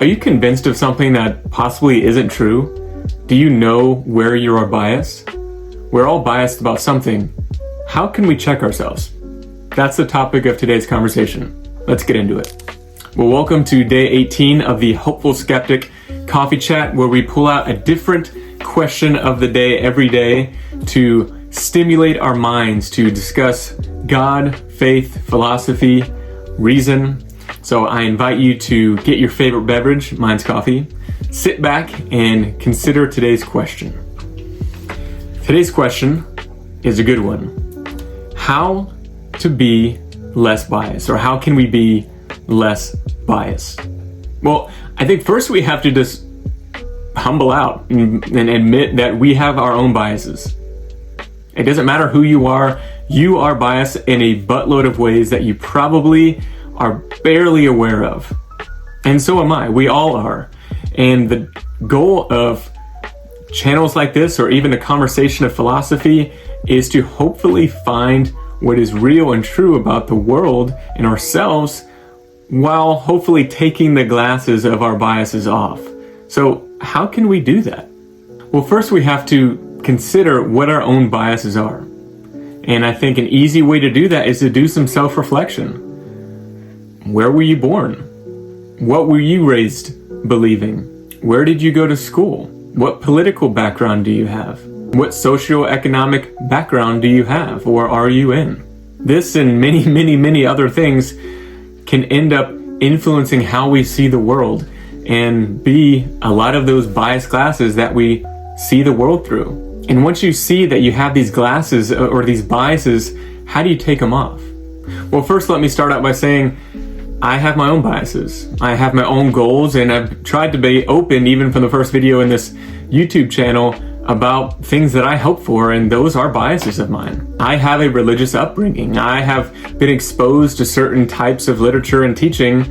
Are you convinced of something that possibly isn't true? Do you know where you are biased? We're all biased about something. How can we check ourselves? That's the topic of today's conversation. Let's get into it. Well, welcome to day 18 of the Hopeful Skeptic Coffee Chat, where we pull out a different question of the day every day to stimulate our minds to discuss God, faith, philosophy, reason. So I invite you to get your favorite beverage, mine's coffee, sit back and consider today's question. Today's question is a good one. How to be less biased, or how can we be less biased? Well, I think first we have to just humble out and admit that we have our own biases. It doesn't matter who you are biased in a buttload of ways that you probably are barely aware of. And so am I. We all are. And the goal of channels like this, or even a conversation of philosophy, is to hopefully find what is real and true about the world and ourselves, while hopefully taking the glasses of our biases off. So how can we do that? Well, first we have to consider what our own biases are. And I think an easy way to do that is to do some self-reflection. Where were you born? What were you raised believing? Where did you go to school? What political background do you have? What socioeconomic background do you have, or are you in? This and many, many, many other things can end up influencing how we see the world and be a lot of those biased glasses that we see the world through. And once you see that you have these glasses or these biases, how do you take them off? Well, first let me start out by saying I have my own biases. I have my own goals, and I've tried to be open even from the first video in this YouTube channel about things that I hope for, and those are biases of mine. I have a religious upbringing. I have been exposed to certain types of literature and teaching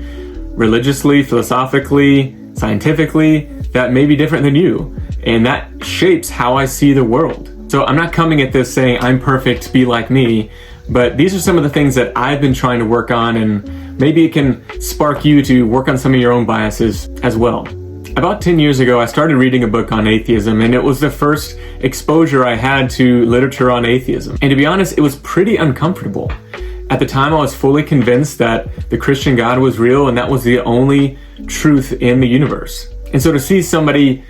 religiously, philosophically, scientifically, that may be different than you, and that shapes how I see the world. So I'm not coming at this saying I'm perfect, be like me, but these are some of the things that I've been trying to work on, and maybe it can spark you to work on some of your own biases as well. About 10 years ago, I started reading a book on atheism, and it was the first exposure I had to literature on atheism. And to be honest, it was pretty uncomfortable. At the time, I was fully convinced that the Christian God was real, and that was the only truth in the universe. And so to see somebody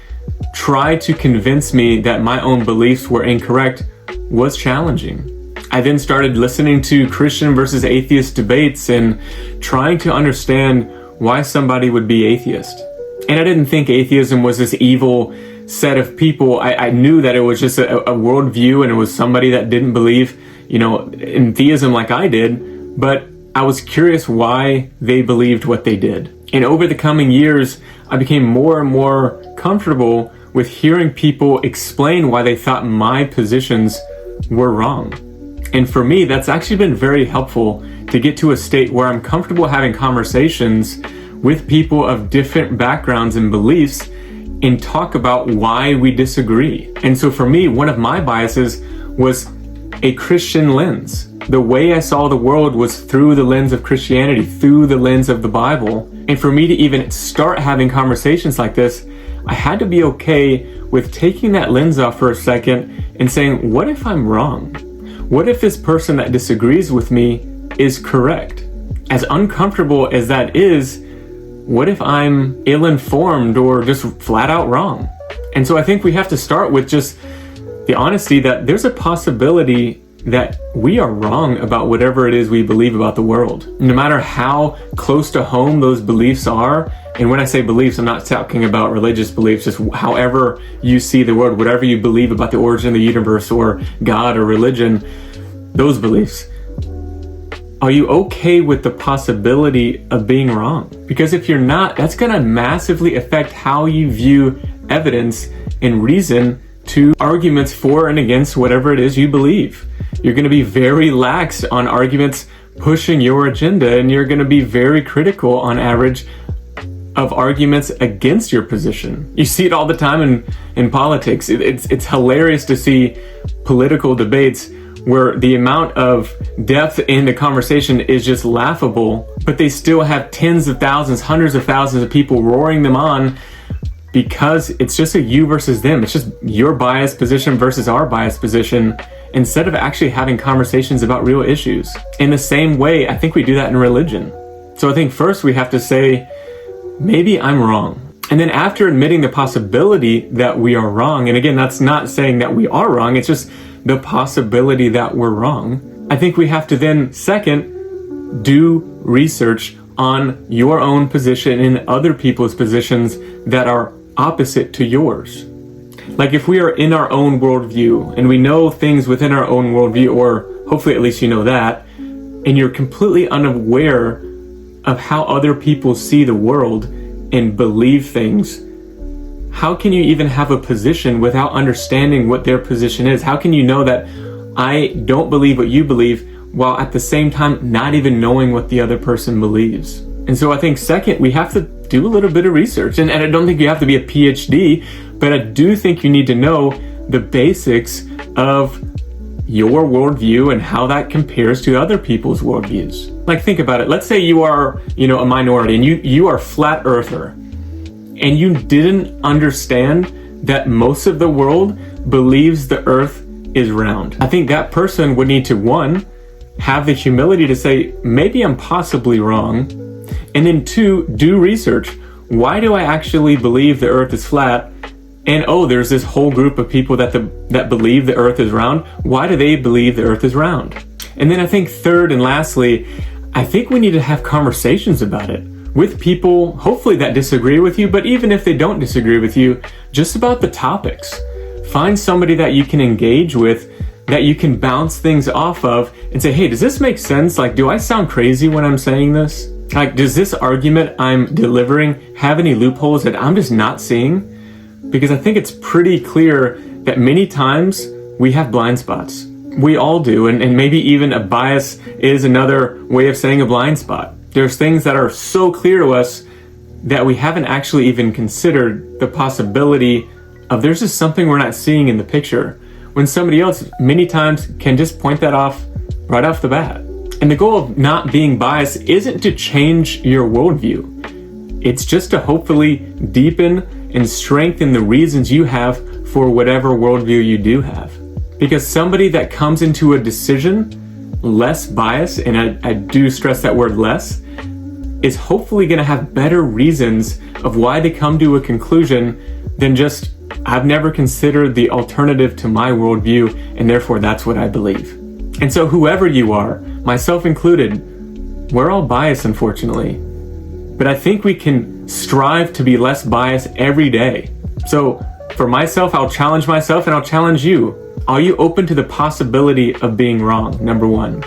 try to convince me that my own beliefs were incorrect was challenging. I then started listening to Christian versus atheist debates and trying to understand why somebody would be atheist. And I didn't think atheism was this evil set of people. I knew that it was just a worldview, and it was somebody that didn't believe, in theism like I did, but I was curious why they believed what they did. And over the coming years, I became more and more comfortable with hearing people explain why they thought my positions were wrong. And for me, that's actually been very helpful to get to a state where I'm comfortable having conversations with people of different backgrounds and beliefs and talk about why we disagree. And so for me, one of my biases was a Christian lens. The way I saw the world was through the lens of Christianity, through the lens of the Bible. And for me to even start having conversations like this, I had to be okay with taking that lens off for a second and saying, what if I'm wrong? What if this person that disagrees with me is correct? As uncomfortable as that is, what if I'm ill-informed or just flat out wrong? And so I think we have to start with just the honesty that there's a possibility that we are wrong about whatever it is we believe about the world. No matter how close to home those beliefs are, and when I say beliefs, I'm not talking about religious beliefs, just however you see the world, whatever you believe about the origin of the universe or God or religion, those beliefs. Are you okay with the possibility of being wrong? Because if you're not, that's going to massively affect how you view evidence and reason to arguments for and against whatever it is you believe. You're going to be very lax on arguments pushing your agenda, and you're going to be very critical on average of arguments against your position. You see it all the time in politics. It's hilarious to see political debates where the amount of depth in the conversation is just laughable, but they still have tens of thousands, hundreds of thousands of people roaring them on because it's just a you versus them. It's just your biased position versus our biased position, instead of actually having conversations about real issues. In the same way, I think we do that in religion. So I think first we have to say, maybe I'm wrong. And then after admitting the possibility that we are wrong, and again, that's not saying that we are wrong, it's just the possibility that we're wrong. I think we have to then, second, do research on your own position and other people's positions that are opposite to yours. Like if we are in our own worldview and we know things within our own worldview, or hopefully at least you know that, and you're completely unaware of how other people see the world and believe things, how can you even have a position without understanding what their position is? How can you know that I don't believe what you believe while at the same time not even knowing what the other person believes? And so I think second, we have to do a little bit of research. And I don't think you have to be a PhD, but I do think you need to know the basics of your worldview and how that compares to other people's worldviews. Like think about it. Let's say you are, a minority and you are a flat earther and you didn't understand that most of the world believes the earth is round. I think that person would need to, one, have the humility to say, maybe I'm possibly wrong. And then two, do research. Why do I actually believe the earth is flat? And there's this whole group of people that believe the earth is round. Why do they believe the earth is round? And then I think third and lastly, I think we need to have conversations about it with people, hopefully that disagree with you, but even if they don't disagree with you, just about the topics. Find somebody that you can engage with, that you can bounce things off of and say, hey, does this make sense? Like, do I sound crazy when I'm saying this? Like, does this argument I'm delivering have any loopholes that I'm just not seeing? Because I think it's pretty clear that many times we have blind spots. We all do, and maybe even a bias is another way of saying a blind spot. There's things that are so clear to us that we haven't actually even considered the possibility of there's just something we're not seeing in the picture, when somebody else many times can just point that off right off the bat. And the goal of not being biased isn't to change your worldview. It's just to hopefully deepen and strengthen the reasons you have for whatever worldview you do have. Because somebody that comes into a decision less biased, and I do stress that word less, is hopefully going to have better reasons of why they come to a conclusion than just, I've never considered the alternative to my worldview, and therefore that's what I believe. And so whoever you are, myself included, we're all biased, unfortunately. But I think we can strive to be less biased every day. So for myself, I'll challenge myself and I'll challenge you. Are you open to the possibility of being wrong? Number one.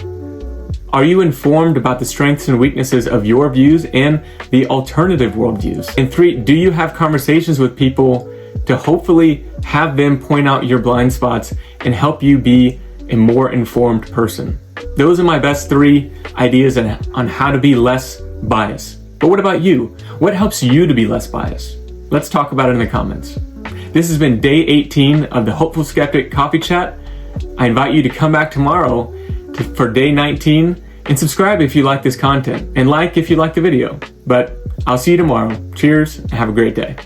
Are you informed about the strengths and weaknesses of your views and the alternative worldviews? And three, do you have conversations with people to hopefully have them point out your blind spots and help you be a more informed person? Those are my best 3 ideas on how to be less biased. But what about you? What helps you to be less biased? Let's talk about it in the comments. This has been day 18 of the Hopeful Skeptic Coffee Chat. I invite you to come back tomorrow for day 19 and subscribe if you like this content and like if you like the video. But I'll see you tomorrow. Cheers and have a great day.